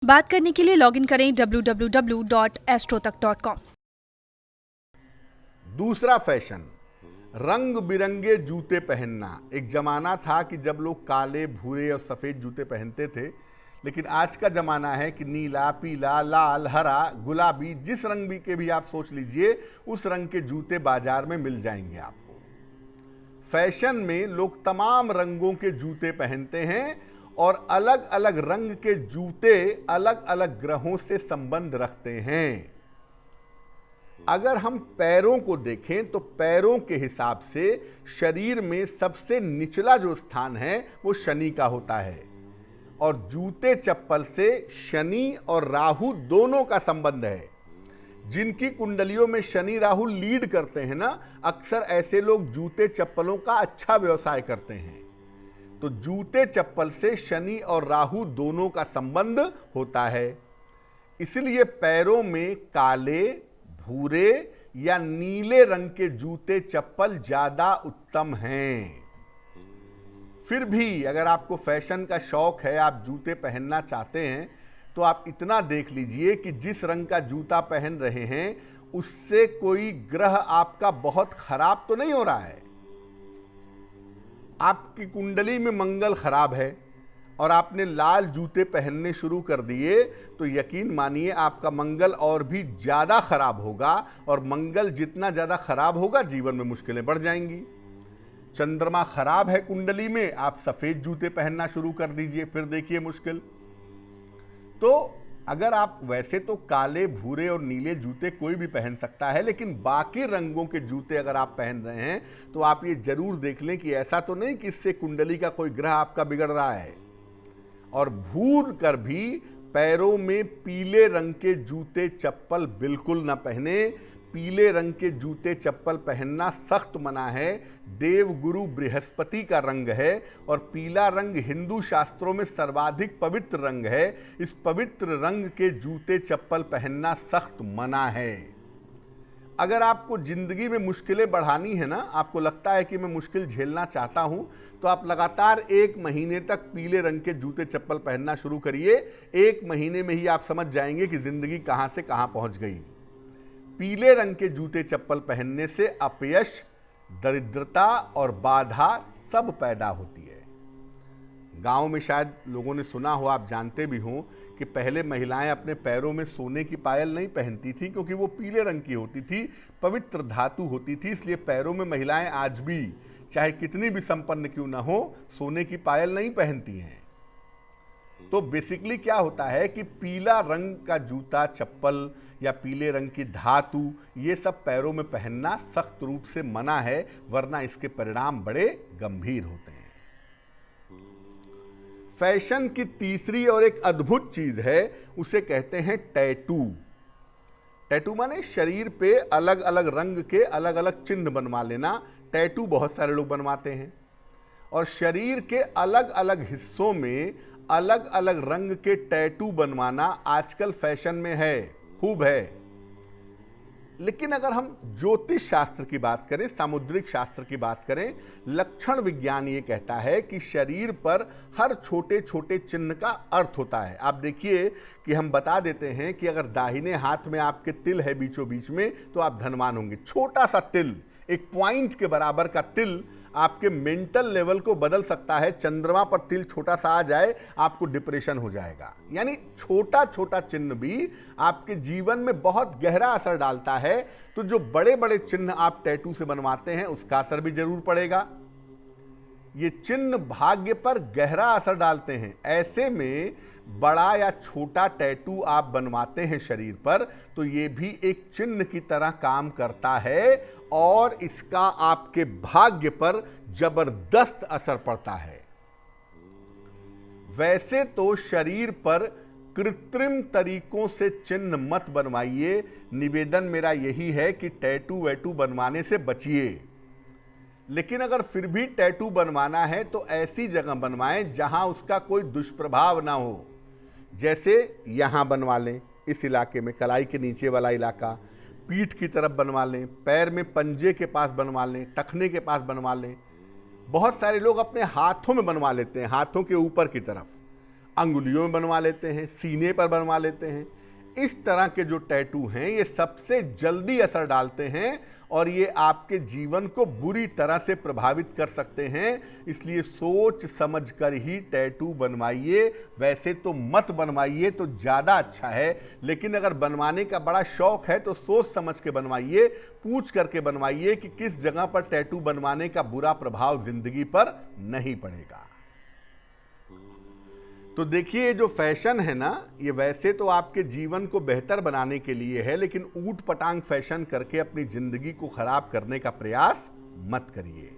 बात करने के लिए लॉगिन करें www.astrotak.com। दूसरा फैशन, रंग बिरंगे जूते पहनना। एक जमाना था कि जब लोग काले, भूरे और सफेद जूते पहनते थे, लेकिन आज का जमाना है कि नीला, पीला, लाल, हरा, गुलाबी, जिस रंग भी के भी आप सोच लीजिए, उस रंग के जूते बाजार में मिल जाएंगे आपको। फैशन में लोग तमाम रंगों के जूते पहनते हैं और अलग अलग रंग के जूते अलग अलग ग्रहों से संबंध रखते हैं। अगर हम पैरों को देखें तो पैरों के हिसाब से शरीर में सबसे निचला जो स्थान है वो शनि का होता है, और जूते चप्पल से शनि और राहु दोनों का संबंध है। जिनकी कुंडलियों में शनि राहु लीड करते हैं ना, अक्सर ऐसे लोग जूते चप्पलों का अच्छा व्यवसाय करते हैं। तो जूते चप्पल से शनि और राहु दोनों का संबंध होता है, इसलिए पैरों में काले, भूरे या नीले रंग के जूते चप्पल ज्यादा उत्तम हैं। फिर भी अगर आपको फैशन का शौक है, आप जूते पहनना चाहते हैं, तो आप इतना देख लीजिए कि जिस रंग का जूता पहन रहे हैं उससे कोई ग्रह आपका बहुत खराब तो नहीं हो रहा है। आपकी कुंडली में मंगल खराब है और आपने लाल जूते पहनने शुरू कर दिए, तो यकीन मानिए आपका मंगल और भी ज़्यादा खराब होगा, और मंगल जितना ज़्यादा खराब होगा जीवन में मुश्किलें बढ़ जाएंगी। चंद्रमा खराब है कुंडली में, आप सफ़ेद जूते पहनना शुरू कर दीजिए, फिर देखिए मुश्किल। तो अगर आप, वैसे तो काले, भूरे और नीले जूते कोई भी पहन सकता है, लेकिन बाकी रंगों के जूते अगर आप पहन रहे हैं तो आप ये जरूर देख लें कि ऐसा तो नहीं कि इससे कुंडली का कोई ग्रह आपका बिगड़ रहा है। और भूल कर भी पैरों में पीले रंग के जूते चप्पल बिल्कुल ना पहने। पीले रंग के जूते चप्पल पहनना सख्त मना है। देवगुरु बृहस्पति का रंग है और पीला रंग हिंदू शास्त्रों में सर्वाधिक पवित्र रंग है। इस पवित्र रंग के जूते चप्पल पहनना सख्त मना है। अगर आपको जिंदगी में मुश्किलें बढ़ानी है ना, आपको लगता है कि मैं मुश्किल झेलना चाहता हूं, तो आप लगातार 1 महीने तक पीले रंग के जूते चप्पल पहनना शुरू करिए। 1 महीने में ही आप समझ जाएंगे कि जिंदगी कहां से कहां पहुंच गई। पीले रंग के जूते चप्पल पहनने से अपयश, दरिद्रता और बाधा सब पैदा होती है। गांव में शायद लोगों ने सुना हो, आप जानते भी हों कि पहले महिलाएं अपने पैरों में सोने की पायल नहीं पहनती थी, क्योंकि वो पीले रंग की होती थी, पवित्र धातु होती थी। इसलिए पैरों में महिलाएं आज भी, चाहे कितनी भी संपन्न क्यों ना हो, सोने की पायल नहीं पहनती हैं। तो बेसिकली क्या होता है कि पीला रंग का जूता चप्पल या पीले रंग की धातु, ये सब पैरों में पहनना सख्त रूप से मना है, वरना इसके परिणाम बड़े गंभीर होते हैं। फैशन की तीसरी और एक अद्भुत चीज है, उसे कहते हैं टैटू। टैटू माने शरीर पे अलग अलग रंग के अलग अलग चिन्ह बनवा लेना। टैटू बहुत सारे लोग बनवाते हैं, और शरीर के अलग अलग हिस्सों में अलग अलग रंग के टैटू बनवाना आजकल फैशन में है, खूब है। लेकिन अगर हम ज्योतिष शास्त्र की बात करें, सामुद्रिक शास्त्र की बात करें, लक्षण विज्ञान ये कहता है कि शरीर पर हर छोटे छोटे चिन्ह का अर्थ होता है। आप देखिए कि हम बता देते हैं कि अगर दाहिने हाथ में आपके तिल है बीचों बीच में, तो आप धनवान होंगे। छोटा सा तिल, एक पॉइंट के बराबर का तिल आपके मेंटल लेवल को बदल सकता है। चंद्रमा पर तिल छोटा सा आ जाए, आपको डिप्रेशन हो जाएगा। यानी छोटा छोटा चिन्ह भी आपके जीवन में बहुत गहरा असर डालता है। तो जो बड़े बड़े चिन्ह आप टैटू से बनवाते हैं, उसका असर भी जरूर पड़ेगा। ये चिन्ह भाग्य पर गहरा असर डालते हैं। ऐसे में बड़ा या छोटा टैटू आप बनवाते हैं शरीर पर, तो ये भी एक चिन्ह की तरह काम करता है, और इसका आपके भाग्य पर जबरदस्त असर पड़ता है। वैसे तो शरीर पर कृत्रिम तरीकों से चिन्ह मत बनवाइए। निवेदन मेरा यही है कि टैटू वैटू बनवाने से बचिए। लेकिन अगर फिर भी टैटू बनवाना है तो ऐसी जगह बनवाएं जहां उसका कोई दुष्प्रभाव ना हो। जैसे यहां बनवा लें, इस इलाके में, कलाई के नीचे वाला इलाका, पीठ की तरफ बनवा लें, पैर में पंजे के पास बनवा लें, टखने के पास बनवा लें। बहुत सारे लोग अपने हाथों में बनवा लेते हैं, हाथों के ऊपर की तरफ। अंगुलियों में बनवा लेते हैं, सीने पर बनवा लेते हैं। इस तरह के जो टैटू हैं ये सबसे जल्दी असर डालते हैं और ये आपके जीवन को बुरी तरह से प्रभावित कर सकते हैं। इसलिए सोच समझकर ही टैटू बनवाइए। वैसे तो मत बनवाइए तो ज़्यादा अच्छा है, लेकिन अगर बनवाने का बड़ा शौक है तो सोच समझ के बनवाइए, पूछ करके बनवाइए कि किस जगह पर टैटू बनवाने का बुरा प्रभाव जिंदगी पर नहीं पड़ेगा। तो देखिए, ये जो फैशन है ना, ये वैसे तो आपके जीवन को बेहतर बनाने के लिए है, लेकिन ऊट पटांग फैशन करके अपनी जिंदगी को खराब करने का प्रयास मत करिए।